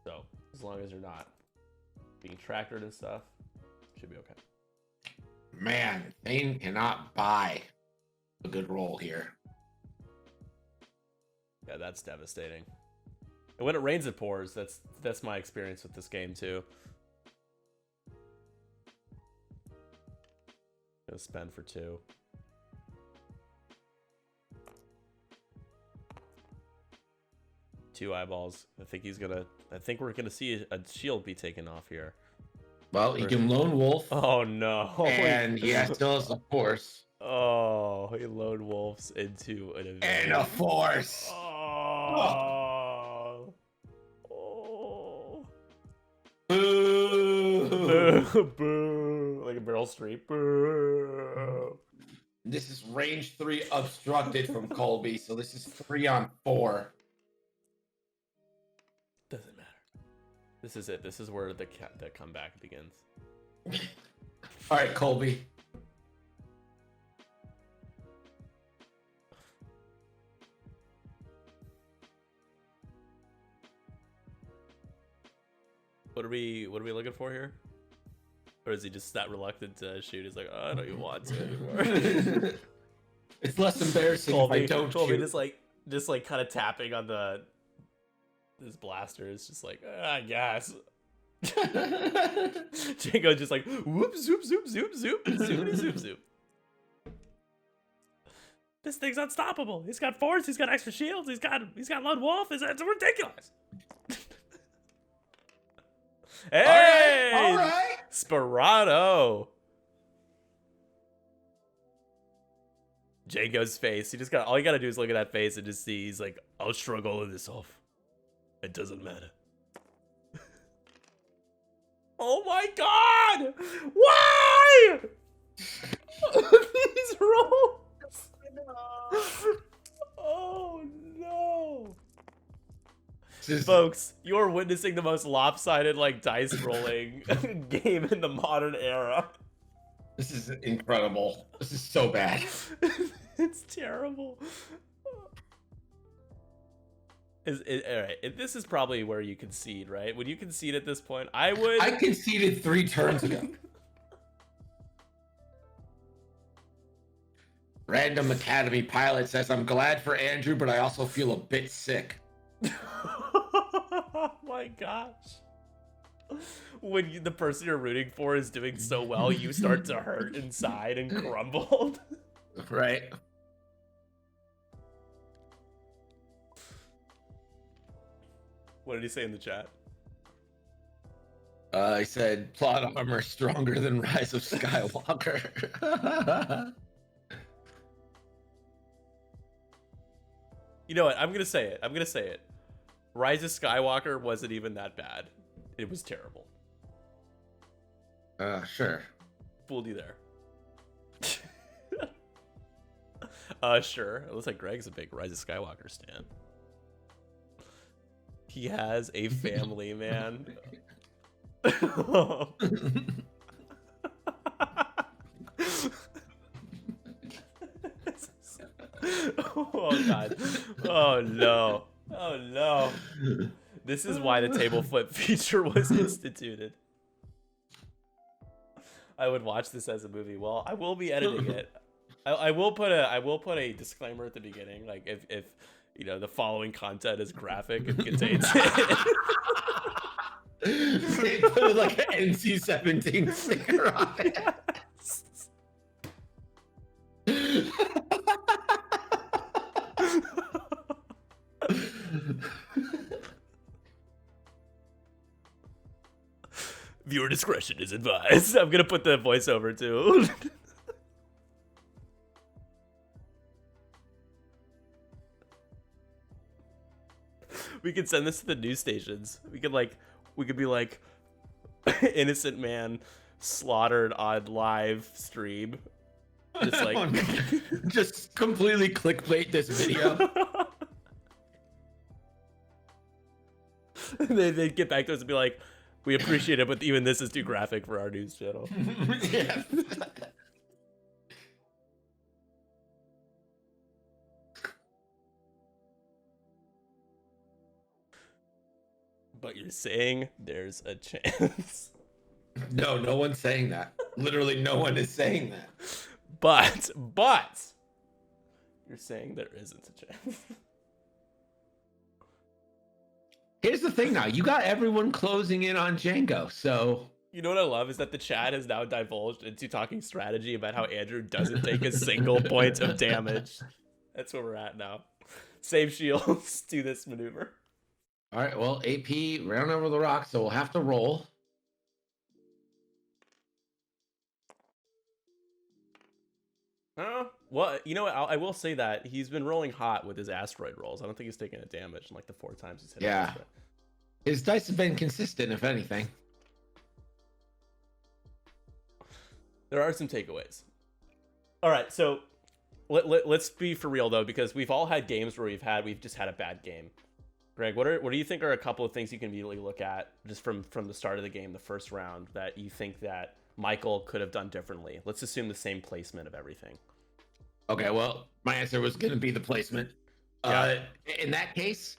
So as long as you're not being tractored and stuff, should be okay. Man, Thane cannot buy a good roll here. Yeah, that's devastating. And when it rains, it pours. That's my experience with this game too. Gonna spend for 2. Two eyeballs. I think we're gonna see a shield be taken off here. Well, he can lone wolf. Oh no. And he still has a force. Oh, he lone wolves into an event. And a force. Oh. Oh. Boo. Boo. Like a barrel street. Boo. This is range 3 obstructed from Colby, so this is 3 on 4. Doesn't matter. This is it. This is where the comeback begins. All right, Colby. What are we looking for here? Or is he just that reluctant to shoot? He's like, oh, I don't even want to anymore. It's less embarrassing if I don't Colby shoot. just like kind of tapping on this blaster is just like, I guess. Django just like whoop zoop zoop zoop zoop zoop zoop zoop. This thing's unstoppable. He's got force. He's got extra shields. He's got lone wolf. It's ridiculous. Hey, all right. Sperano. Django's face. All you gotta do is look at that face and just see he's like, I'll shrug all of this off. It doesn't matter. Oh my god! Why? These rolls. Oh no. Folks, you're witnessing the most lopsided like dice rolling game in the modern era. This is incredible. This is so bad. It's terrible. All right, this is probably where you concede, right? Would you concede at this point? I would. I conceded 3 turns ago. Random Academy pilot says, I'm glad for Andrew, but I also feel a bit sick. Oh my gosh. When the person you're rooting for is doing so well, you start to hurt inside and crumble. Right. What did he say in the chat? I said, plot armor stronger than Rise of Skywalker. You know what? I'm going to say it. Rise of Skywalker wasn't even that bad. It was terrible. Sure. Fooled you there. Sure. It looks like Greg's a big Rise of Skywalker stan. He has a family, man. Oh god. Oh no. Oh no. This is why the table flip feature was instituted. I would watch this as a movie. Well, I will be editing it. I will put a disclaimer at the beginning, like if you know the following content is graphic and contains They put like an NC-17 sticker on it. Viewer discretion is advised. I'm gonna put the voiceover too. We could send this to the news stations. We could be like, innocent man slaughtered on live stream. Just like, just completely clickbait this video. They'd get back to us and be like, we appreciate it, but even this is too graphic for our news channel. Yeah. But you're saying there's a chance. No, no one's saying that. Literally, no one is saying that. But you're saying there isn't a chance. Here's the thing now. You got everyone closing in on Django, so... You know what I love is that the chat has now divulged into talking strategy about how Andrew doesn't take a single point of damage. That's where we're at now. Save shields, do this maneuver. All right, well, AP ran over the rock, so we'll have to roll. Well, you know what? I will say that he's been rolling hot with his asteroid rolls. I don't think he's taken a damage in like the 4 times he's hit. Yeah. His dice have been consistent, if anything. There are some takeaways. All right, so let's be for real though, because we've all had games where we've just had a bad game. Greg, what do you think are a couple of things you can immediately look at just from the start of the game, the first round, that you think that Michael could have done differently? Let's assume the same placement of everything. Okay, well, my answer was going to be the placement. In that case,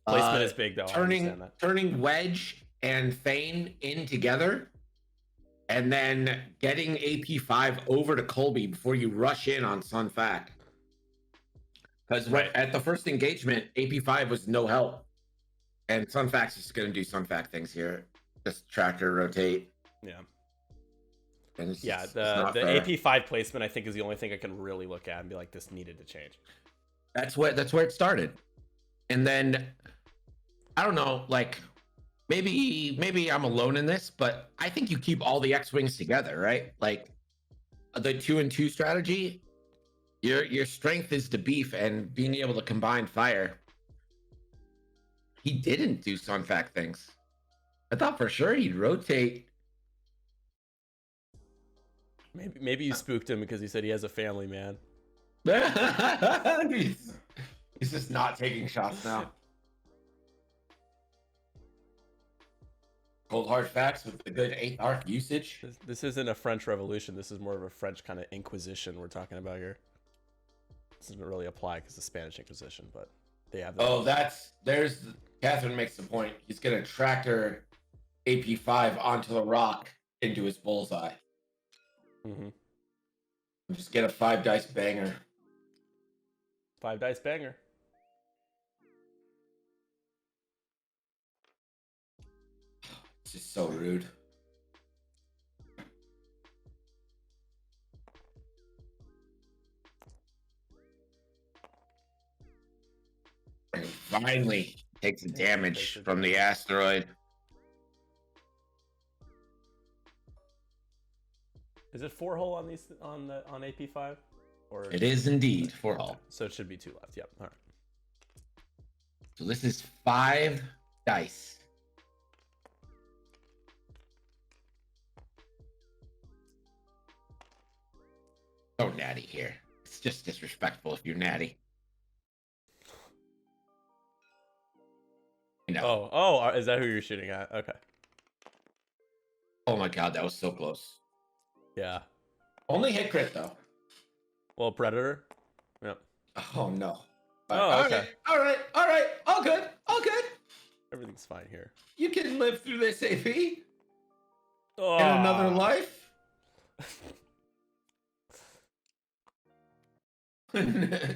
placement is big though. Turning Wedge and Thane in together, and then getting AP5 over to Colby before you rush in on Sun Fac. Because at the first engagement, AP5 was no help, and Sun Fac's just going to do Sun Fac things here. Just tractor, rotate. Yeah. And the AP5 placement I think is the only thing I can really look at and be like, this needed to change. That's where it started. And then I don't know, like maybe I'm alone in this, but I think you keep all the X-Wings together, right? Like the 2-and-2 strategy, your strength is to beef and being able to combine fire. He didn't do Sun Fac things. I thought for sure he'd rotate. Maybe you spooked him because he said he has a family, man. He's just not taking shots now. Cold hard facts with the good 8th arc usage. This isn't a French Revolution. This is more of a French kind of Inquisition we're talking about here. This doesn't really apply because the Spanish Inquisition, but they have that. Oh, Catherine makes the point. He's gonna tractor AP5 onto the rock into his bullseye. Mm-hmm. Just get a 5 dice banger. 5 dice banger. It's just so rude. And finally takes the damage from the asteroid. Is it 4 hull on these on AP5? Or it is indeed 4 hull. So it should be 2 left. Yep. All right. So this is 5 dice. Oh, natty here. It's just disrespectful if you're natty. No. Oh, is that who you're shooting at? Okay. Oh my god, that was so close. Yeah. Only hit crit though. Well, Predator. Yep. Oh no. Oh, okay. All right. All good. Everything's fine here. You can live through this, AP. Oh. In another life.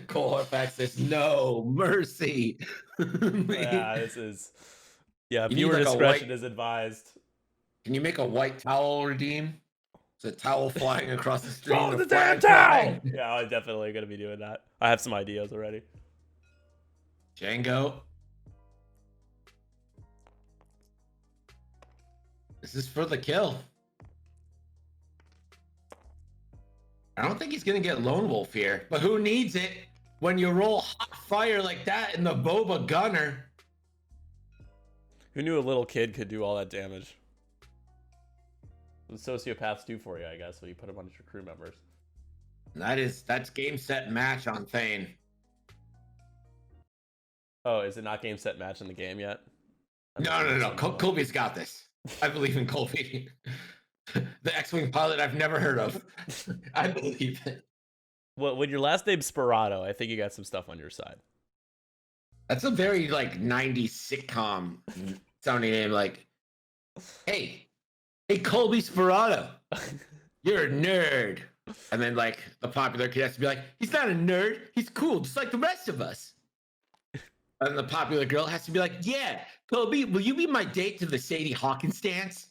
Cole Harfax says, no mercy. Yeah, this is... Yeah, You viewer need, like, discretion is advised. Can you make a white towel redeem? It's a towel flying across the street. Oh, the damn towel! Yeah, I'm definitely going to be doing that. I have some ideas already. Django. This is for the kill. I don't think he's gonna get Lone Wolf here, but who needs it when you roll hot fire like that in the Boba Gunner? Who knew a little kid could do all that damage? What sociopaths do for you, I guess, when you put a bunch of your crew members. That's game set match on Thane. Oh, is it not game set match in the game yet? No. Colby's got this. I believe in Colby. The X-Wing pilot I've never heard of. I believe it. Well, when your last name's Sperato, I think you got some stuff on your side. That's a very like 90s sitcom sounding name. Like, hey, Colby Sperato, you're a nerd. And then like the popular kid has to be like, he's not a nerd. He's cool, just like the rest of us. And the popular girl has to be like, yeah, Colby, will you be my date to the Sadie Hawkins dance?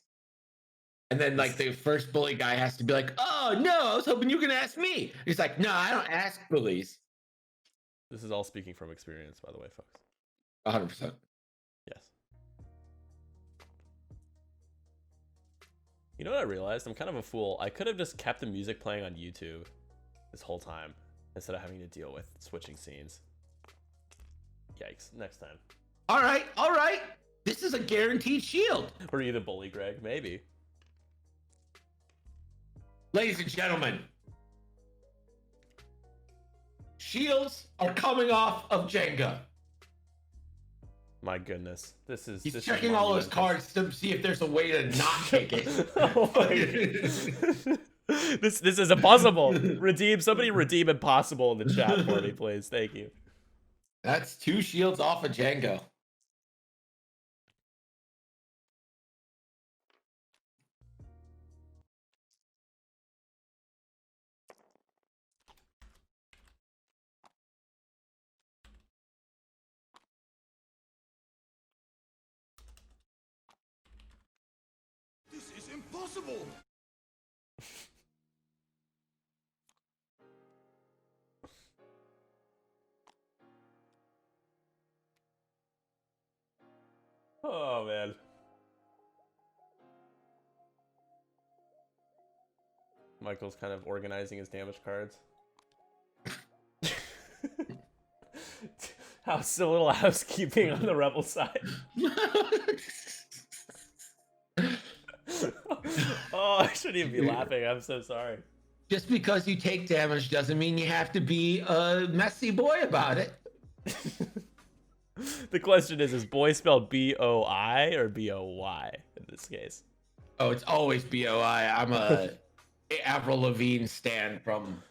And then like the first bully guy has to be like, oh no, I was hoping you were gonna ask me. He's like, no, I don't ask bullies. This is all speaking from experience, by the way, folks. 100%. Yes. You know what I realized? I'm kind of a fool. I could have just kept the music playing on YouTube this whole time instead of having to deal with switching scenes. Yikes. Next time. All right. This is a guaranteed shield. Were you the bully, Greg? Maybe. Ladies and gentlemen, shields are coming off of Jenga. My goodness. He's checking all his cards to see if there's a way to not take it. Oh my This is impossible. Somebody redeem impossible in the chat for me, please. Thank you. That's 2 shields off of Django. This is impossible. Oh man. Michael's kind of organizing his damage cards. So little housekeeping on the rebel side. Oh, I shouldn't even be laughing. I'm so sorry. Just because you take damage doesn't mean you have to be a messy boy about it. The question is boy spelled B-O-I or B-O-Y in this case? Oh, it's always B-O-I. I'm a Avril Lavigne stan from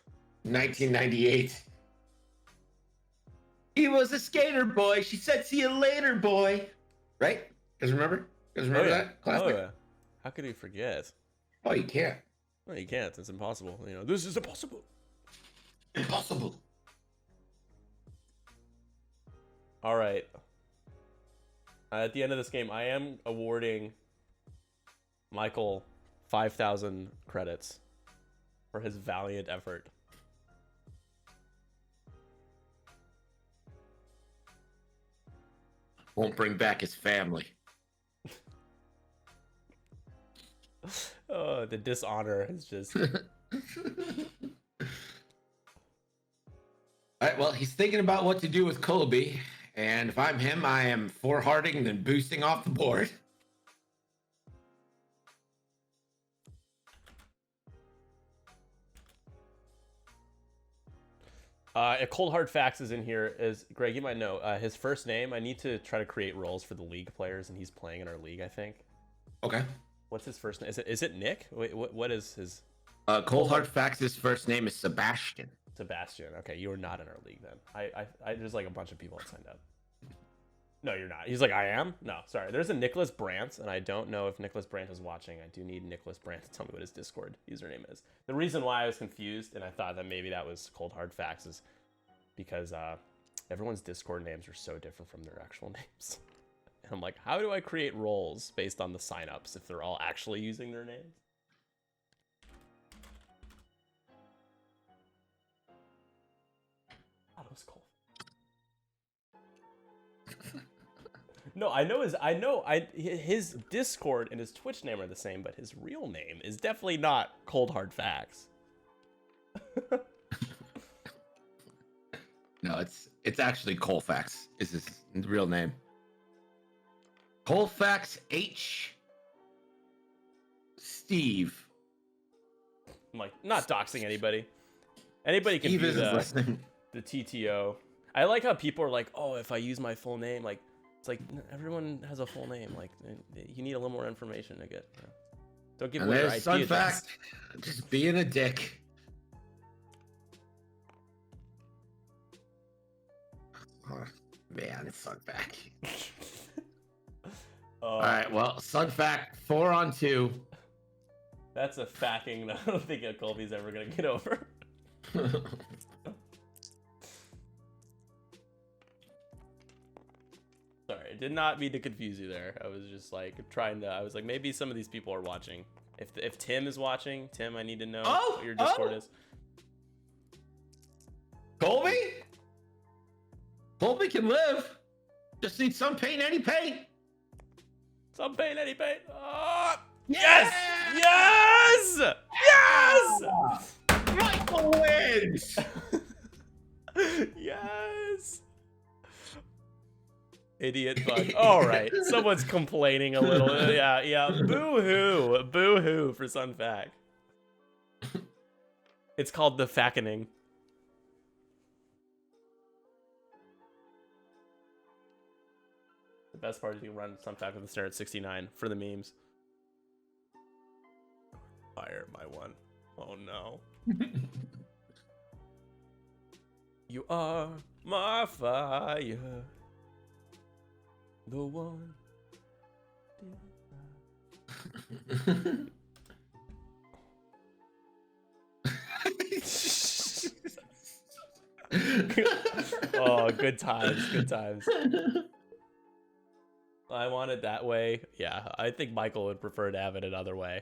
1998. He was a skater boy. She said, see you later, boy. Right? You guys remember? That? Classic? Oh, yeah. How could he forget? Oh, you can't. No, you can't. It's impossible. You know, this is impossible. Impossible. All right. At the end of this game, I am awarding Michael 5,000 credits for his valiant effort. Won't bring back his family. Oh, the dishonor is just... All right, well, he's thinking about what to do with Colby. And if I'm him, I am four-hearting and boosting off the board. A cold hard facts is in here. Is Greg, you might know his first name. I need to try to create roles for the league players, and he's playing in our league, I think. Okay. What's his first name? Is it Nick? Wait, what is his? Cold hard facts. His first name is Sebastian. Sebastian. Okay, you are not in our league then. I there's like a bunch of people that signed up. No, you're not. He's like, I am? No, sorry. There's a Nicholas Brandt, and I don't know if Nicholas Brandt is watching. I do need Nicholas Brandt to tell me what his Discord username is. The reason why I was confused, and I thought that maybe that was Cold Hard Facts, is because everyone's Discord names are so different from their actual names. And I'm like, how do I create roles based on the signups if they're all actually using their names? That was cool. No, his Discord and his Twitch name are the same, but his real name is definitely not Cold Hard Facts. No, it's actually Colfax is his real name. Colfax H. Steve. I'm like, not doxing anybody. Anybody can Steve be is listening. the TTO. I like how people are like, oh, if I use my full name, like, it's like everyone has a full name. Like, you need a little more information to get. Don't give And away your there's IP Sun address. Fact, just being a dick. Oh, man, it's Sun Fact. All right, well, Sun Fact 4-on-2. That's a facking that I don't think Colby's ever gonna get over. Sorry, I did not mean to confuse you there. I was just like I was like, maybe some of these people are watching. If Tim is watching, Tim, I need to know what your Discord is. Colby? Colby can live. Just need some paint, any paint. Some pain, any pain. Oh, Yes! yes! Yes! Michael wins! Yes! Idiot bug. All right, someone's complaining a little. Yeah. Boo-hoo. Boo-hoo for Sun Fac. It's called the Fackening. The best part is you can run Sun Fac with a snare at 69 for the memes. Fire my one. Oh no. You are my fire. The one. Oh, good times, good times. I want it that way. Yeah, I think Michael would prefer to have it another way.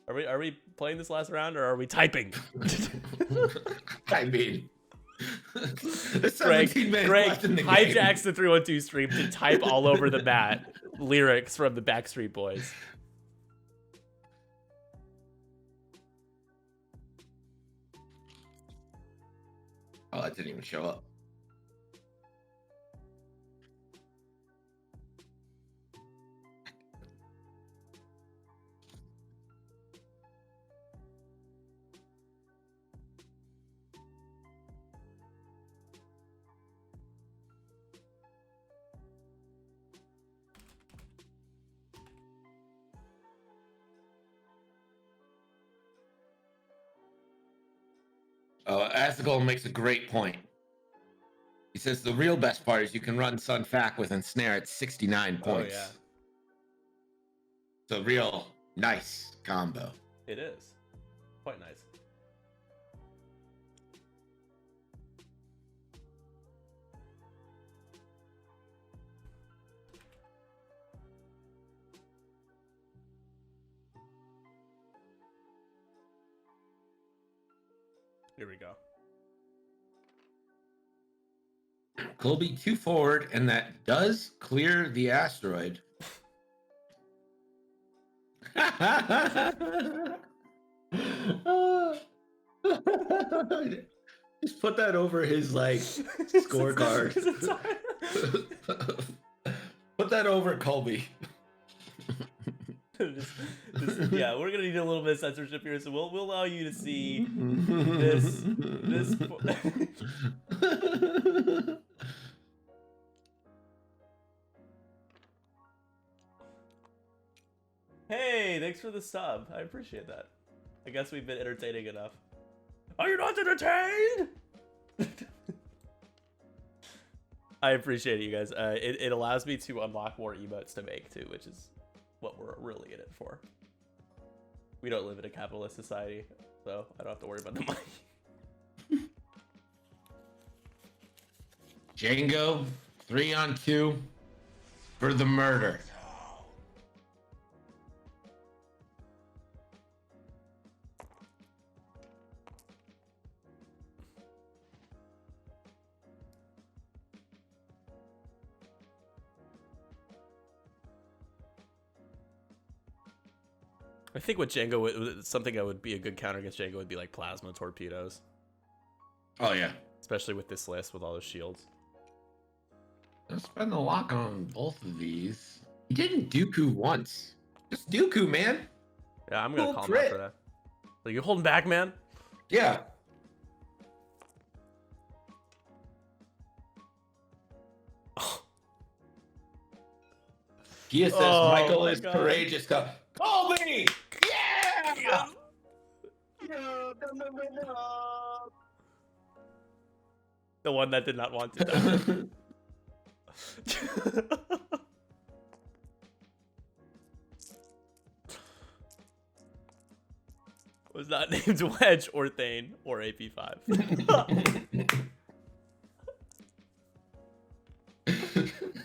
Are we playing this last round, or are we typing? I mean, there's Greg 17 minutes left in the game. hijacks the 312 stream to type all over the mat lyrics from the Backstreet Boys. Oh, that didn't even show up. Asgol makes a great point. He says the real best part is you can run Sun Fac with and snare at 69 points. Oh, yeah. It's a real nice combo. It is. Quite nice. Here we go. Colby 2 forward, and that does clear the asteroid. Just put that over his like scorecard. Put that over Colby. Yeah, we're gonna need a little bit of censorship here, so we'll allow you to see this. Hey, thanks for the sub. I appreciate that. I guess we've been entertaining enough. Are you not entertained? I appreciate it, you guys. It allows me to unlock more emotes to make too, which is what we're really in it for. We don't live in a capitalist society, so I don't have to worry about the money. Django 3-on-2 for the murder. I think what Django something that would be a good counter against Django would be like plasma torpedoes, Oh yeah. especially with this list with all those shields. Let's spend the lock on both of these. He didn't Dooku once. Just Dooku, man. Yeah, I'm gonna Cool call him crit. out for that. Like, you holding back, man? Yeah. He says Oh Michael my is God. courageous to call me. Yeah. The one that did not want to die. Was not named Wedge or Thane or AP5.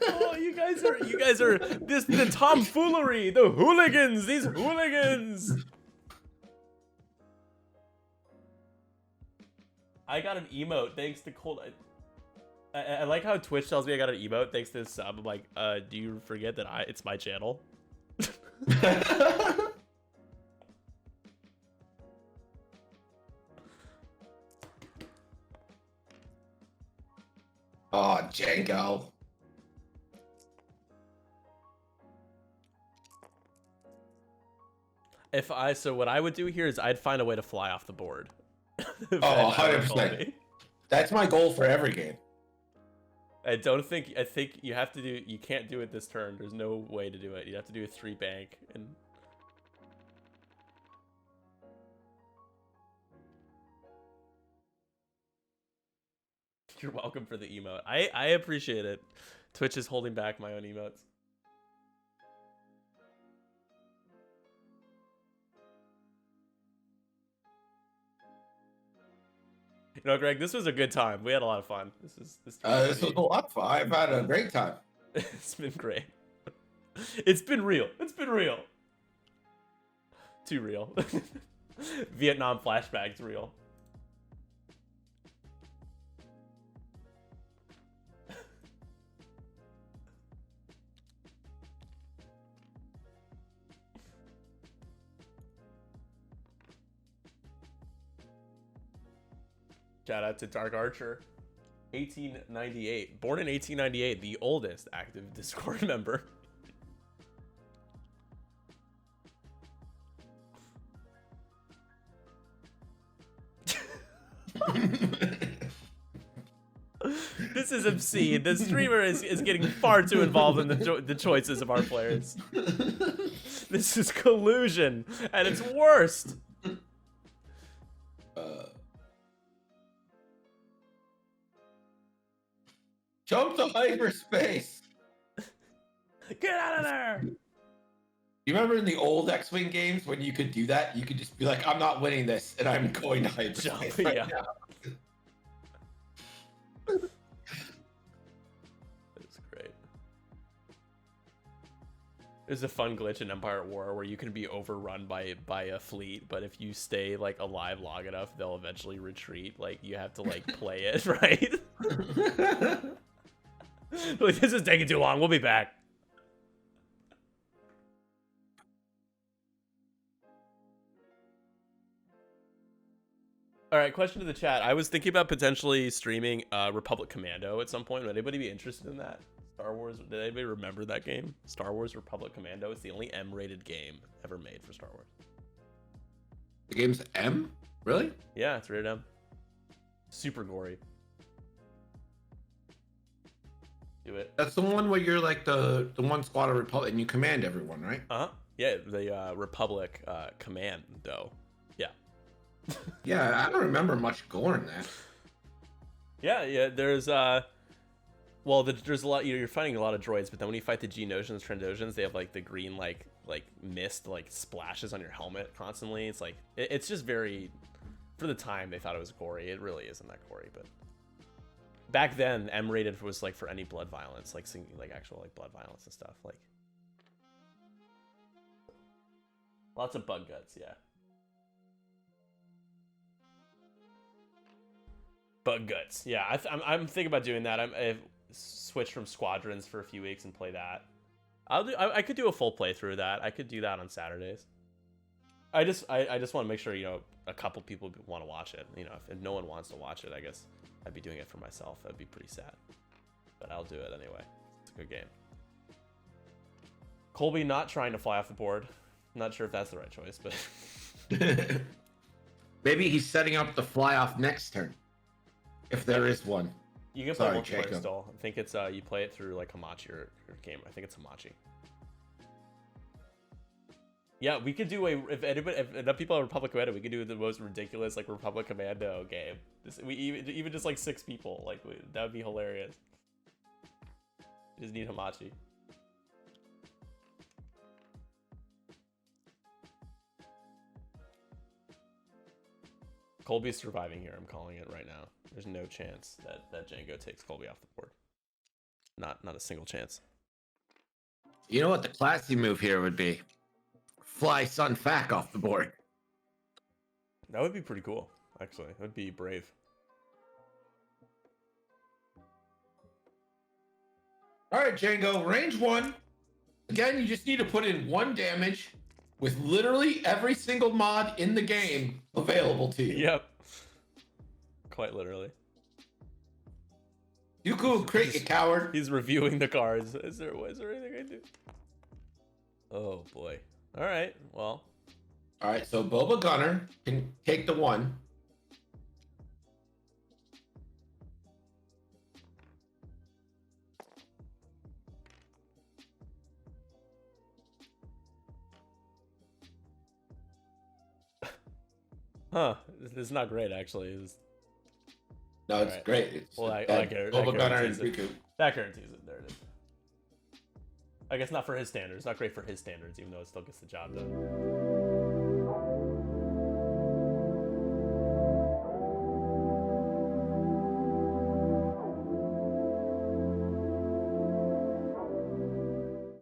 Oh, you guys are the tomfoolery, the hooligans, these hooligans. I got an emote thanks to Cold. I like how Twitch tells me I got an emote thanks to this sub. I'm like, do you forget that it's my channel? Oh, Django. So what I would do here is I'd find a way to fly off the board. If Oh, Ed ever called 100%. me. That's my goal for every game. I think you have to do, you can't do it this turn. There's no way to do it. You have to do a 3 bank and you're welcome for the emote. I appreciate it. Twitch is holding back my own emotes. You know, Greg, this was a good time. We had a lot of fun. This was a lot of fun. I've had a great time. It's been great. It's been real. It's been real. Too real. Vietnam flashbacks real. Shout out to Dark Archer. 1898. Born in 1898, the oldest active Discord member. This is obscene. The streamer is getting far too involved in the choices of our players. This is collusion at its worst. Jump to hyperspace. Get out of there. You remember in the old X-Wing games when you could do that? You could just be like, I'm not winning this, and I'm going to hyperspace Jump, right yeah. now. That's great. There's a fun glitch in Empire at War where you can be overrun by a fleet, but if you stay like alive long enough, they'll eventually retreat. Like you have to like play it right. Like, this is taking too long. We'll be back. All right, question to the chat. I was thinking about potentially streaming Republic Commando at some point. Would anybody be interested in that? Star Wars, did anybody remember that game? Star Wars Republic Commando. It's the only M-rated game ever made for Star Wars. The game's M? Really? Yeah, it's rated M. Super gory. Do it. That's the one where you're like the one squad of Republic and you command everyone, right? Uh-huh. Yeah, the Republic Commando. Yeah. Yeah, I don't remember much gore in that. Yeah, there's well, there's a lot. You're fighting a lot of droids, but then when you fight the Geonosians, Trandoshans, they have like the green like mist like splashes on your helmet constantly. It's like it's just very, for the time they thought it was gory. It really isn't that gory, but back then M-rated was like for any blood violence, like actual like blood violence and stuff. Like lots of bug guts, yeah. Bug guts, yeah. I'm thinking about doing that. I've switched from Squadrons for a few weeks and play that. I could do a full playthrough of that. I could do that on Saturdays. I just want to make sure, you know, a couple people want to watch it. You know, if no one wants to watch it, I guess I'd be doing it for myself. That'd be pretty sad. But I'll do it anyway. It's a good game. Colby not trying to fly off the board. Not sure if that's the right choice, but Maybe he's setting up the fly off next turn, if there is one. you can play Sorry, multiplayer Jacob. still. I think it's you play it through like Hamachi or game. I think it's Hamachi. Yeah, we could do if enough people are Republic Commando, we could do the most ridiculous like Republic Commando game. We even just like 6 people, like that would be hilarious. Just need Hamachi. Colby's surviving here. I'm calling it right now. There's no chance that Django takes Colby off the board. Not a single chance. You know what the classy move here would be? Fly Sun Fac off the board. That would be pretty cool, actually. That would be brave. All right, Django, range 1. Again, you just need to put in 1 damage with literally every single mod in the game available to you. Yep. Quite literally. You cool, crit, you coward. He's reviewing the cards. Is there anything I do? Oh boy. All right. Well. All right, so Boba Gunner can take the 1. Huh. This is not great, actually. No, it's Alright. great. It's Well, I that get it. Boba That Gunner and guarantees it. Riku. That guarantees it. There it is. I guess not for his standards. Not great for his standards, even though it still gets the job done.